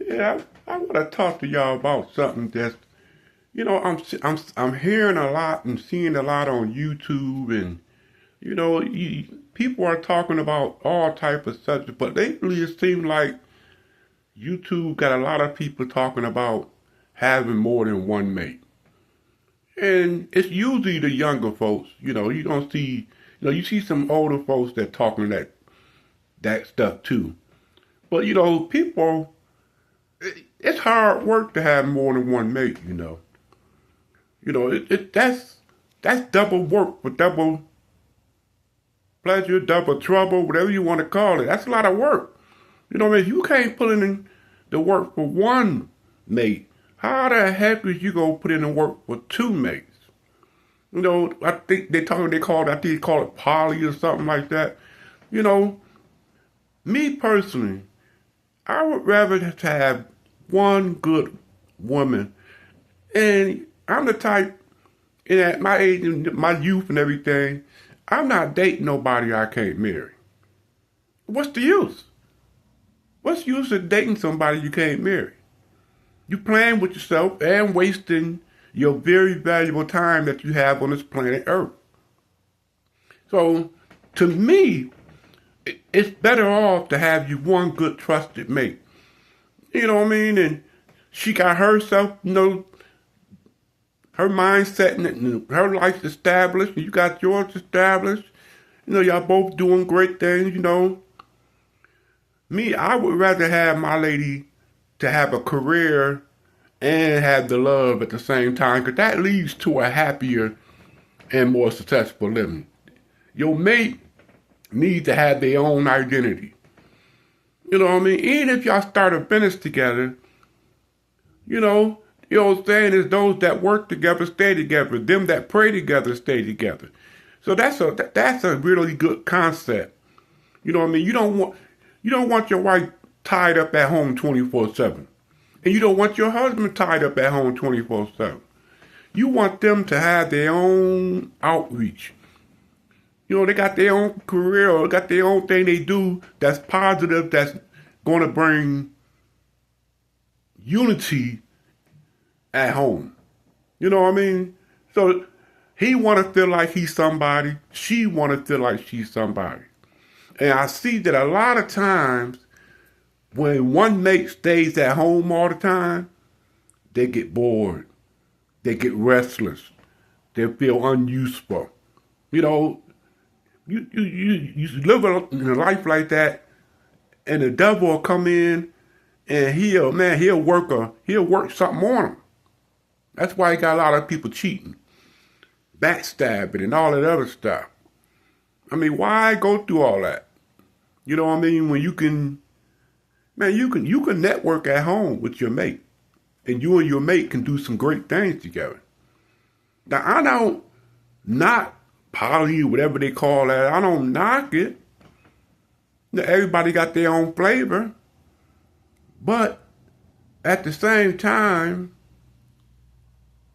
Yeah, I want to talk to y'all about something that's, I'm hearing a lot and seeing a lot on YouTube, and people are talking about all type of subjects, but lately it seems like YouTube got a lot of people talking about having more than one mate, and it's usually the younger folks. You don't see, you see some older folks that talking that stuff too, but people. It's hard work to have more than one mate. That's double work for double pleasure, double trouble, whatever you want to call it. That's a lot of work. If you can't put in the work for one mate, how the heck is you gonna put in the work for two mates? I think I think they call it poly or something like that. You know, Me personally, I would rather just have one good woman. And I'm the type, and at my age and my youth and everything, I'm not dating nobody I can't marry. What's the use? What's the use of dating somebody you can't marry? You playing with yourself and wasting your very valuable time that you have on this planet Earth. So, to me, it's better off to have you one good trusted mate. You know what I mean? And she got herself, her mindset and her life established, and you got yours established. Y'all both doing great things. Me, I would rather have my lady to have a career and have the love at the same time, because that leads to a happier and more successful living. Your mate needs to have their own identity. You know what I mean? Even if y'all start a business together, the old saying is those that work together stay together. Them that pray together stay together. So that's a really good concept. You know what I mean? You don't want your wife tied up at home 24/7. And you don't want your husband tied up at home 24/7. You want them to have their own outreach. They got their own career, or got their own thing they do that's positive, that's going to bring unity at home. You know what I mean? So he want to feel like he's somebody. She want to feel like she's somebody. And I see that a lot of times when one mate stays at home all the time, they get bored. They get restless. They feel unuseful. You know, you live a life like that, and the devil will come in and he'll work something on him. That's why you got a lot of people cheating, backstabbing, and all that other stuff. I mean, why go through all that? You know what I mean? When you can network at home with your mate, and you and your mate can do some great things together. Now, I don't knock poly, whatever they call that. I don't knock it. Now, everybody got their own flavor, but at the same time,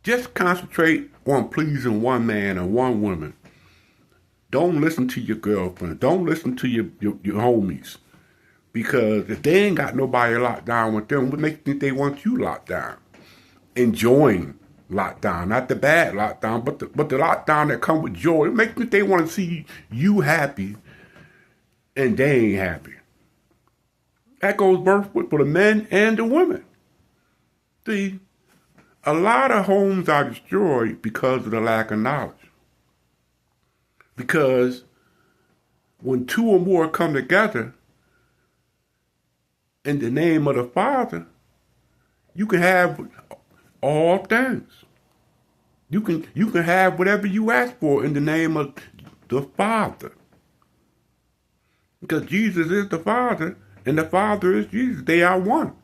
just concentrate on pleasing one man and one woman. Don't listen to your girlfriend. Don't listen to your homies. Because if they ain't got nobody locked down with them, what makes think they want you locked down? Enjoying lockdown, not the bad lockdown, but the lockdown that come with joy. It makes me think they want to see you happy, and they ain't happy. That goes both for the men and the women. See, a lot of homes are destroyed because of the lack of knowledge. Because when two or more come together in the name of the Father, you can have all things. You can have whatever you ask for in the name of the Father. Because Jesus is the Father and the Father is Jesus. They are one.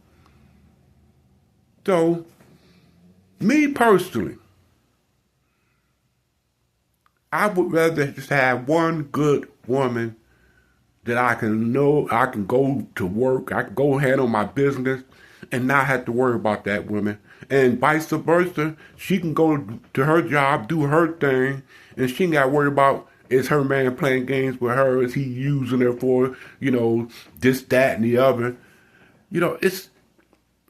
So, me personally, I would rather just have one good woman that I can go to work, I can go handle my business and not have to worry about that woman. And vice versa, she can go to her job, do her thing, and she ain't got to worry about is her man playing games with her, is he using her for, this, that, and the other. It's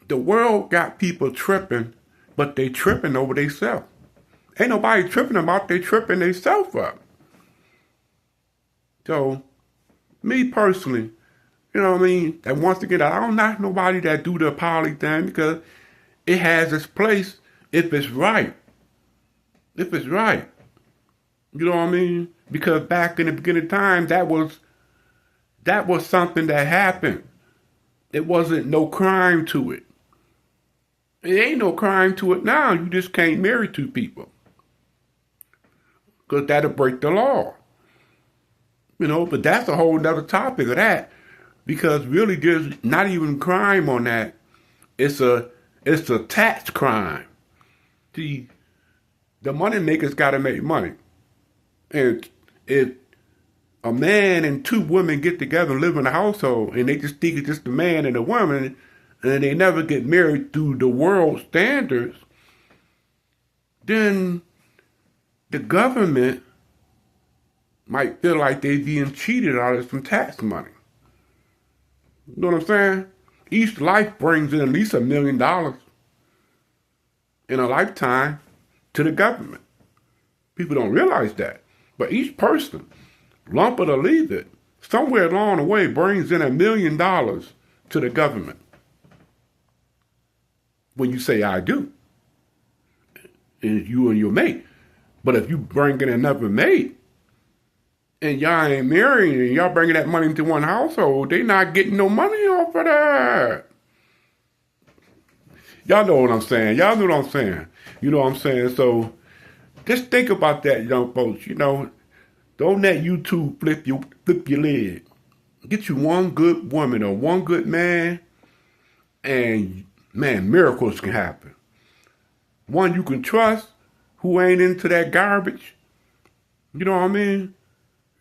The world got people tripping, but they tripping over themselves. Ain't nobody tripping about they tripping themselves up. So, me personally, you know what I mean? And once again, I don't knock nobody that do the poly thing because it has its place if it's right. If it's right. You know what I mean? Because back in the beginning of time, that was something that happened. It wasn't no crime to it. It ain't no crime to it now. You just can't marry two people. Because that'll break the law. You know, but that's a whole nother topic of that. Because really there's not even crime on that. It's a tax crime. See, the money makers gotta make money. And if a man and two women get together and live in a household and they just think it's just a man and a woman and they never get married through the world standards, then the government might feel like they're being cheated out of some tax money. You know what I'm saying? Each life brings in at least $1 million in a lifetime to the government. People don't realize that. But each person, lump it or leave it, somewhere along the way brings in $1 million to the government. When you say I do, and you and your mate. But if you bring in another mate, and y'all ain't married, and y'all bringing that money into one household, they not getting no money off of that. Y'all know what I'm saying. Y'all know what I'm saying. You know what I'm saying? So just think about that, young folks. You know, don't let YouTube flip your leg. Get you one good woman or one good man, and man, miracles can happen. One you can trust, who ain't into that garbage. You know what I mean?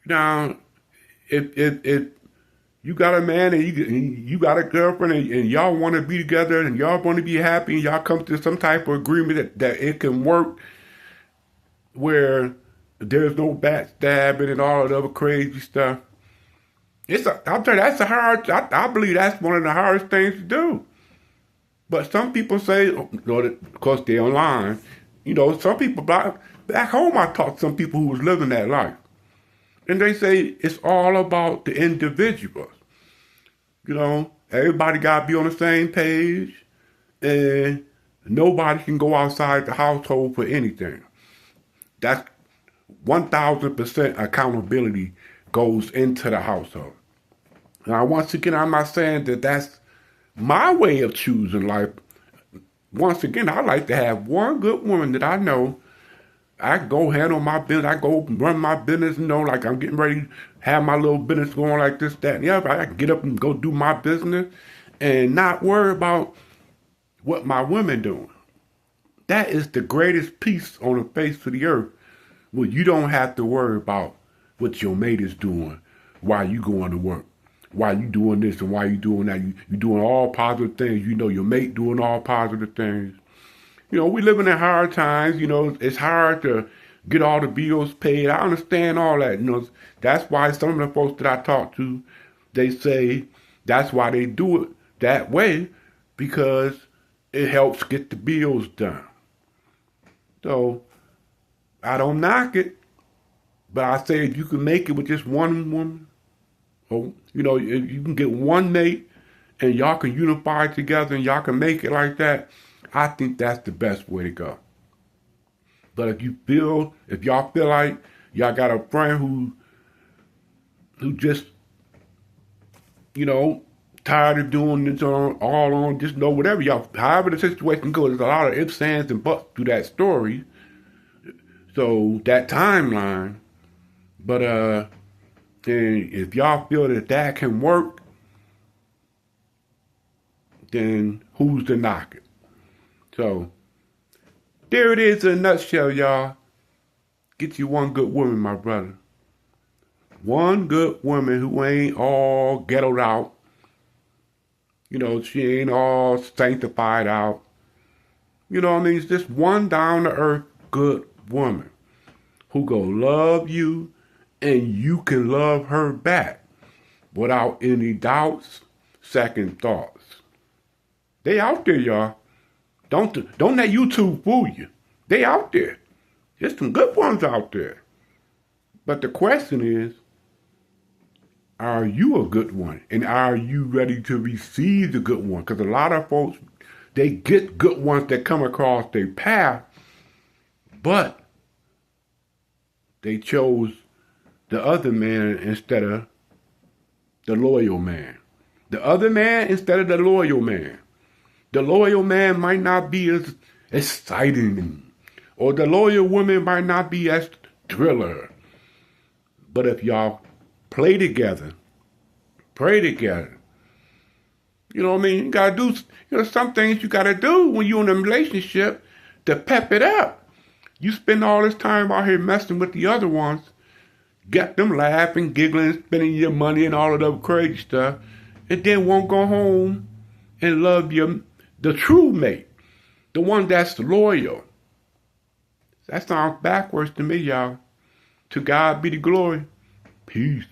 Now, if you got a man and you got a girlfriend and y'all want to be together and y'all want to be happy and y'all come to some type of agreement that it can work where there's no backstabbing and all that other crazy stuff. I'll tell you, that's I believe that's one of the hardest things to do. But some people say, of course they're online, you know, some people back home I talked to some people who was living that life. And they say it's all about the individuals. You know, everybody got to be on the same page and nobody can go outside the household for anything. That's 1,000% accountability goes into the household. Now, once again, I'm not saying that that's my way of choosing life. Once again, I like to have one good woman that I know. I go handle my business. I go run my business, you know, like I'm getting ready to have my little business going like this, that, and the other. I can get up and go do my business and not worry about what my women doing. That is the greatest peace on the face of the earth. Well, you don't have to worry about what your mate is doing while you going to work. Why you doing this and why you doing that. You doing all positive things. You know your mate doing all positive things. You know, we living in hard times. You know, it's hard to get all the bills paid. I understand all that. You know, that's why some of the folks that I talk to, they say that's why they do it that way, because it helps get the bills done. So, I don't knock it, but I say if you can make it with just one woman, or, you know, if you can get one mate and y'all can unify together and y'all can make it like that, I think that's the best way to go. But if y'all feel like y'all got a friend who just, you know, tired of doing this on, just know whatever y'all, however the situation goes, there's a lot of ifs, ands, and buts to that story. So that timeline, but and if y'all feel that can work, then who's to knock it? So there it is in a nutshell, y'all. Get you one good woman, my brother. One good woman who ain't all ghettoed out. You know, she ain't all sanctified out. You know what I mean? It's just one down-to-earth good woman who gonna love you and you can love her back without any doubts, second thoughts. They out there, y'all. Don't let YouTube fool you. They out there. There's some good ones out there. But the question is, are you a good one? And are you ready to receive the good one? Because a lot of folks, they get good ones that come across their path, but they chose the other man instead of the loyal man. The other man instead of the loyal man. The loyal man might not be as exciting, or the loyal woman might not be as thriller. But if y'all play together, pray together, you know what I mean? You gotta do, some things you gotta do when you're in a relationship to pep it up. You spend all this time out here messing with the other ones, get them laughing, giggling, spending your money and all of that crazy stuff, and then won't go home and love the true mate, the one that's loyal. That sounds backwards to me, y'all. To God be the glory. Peace.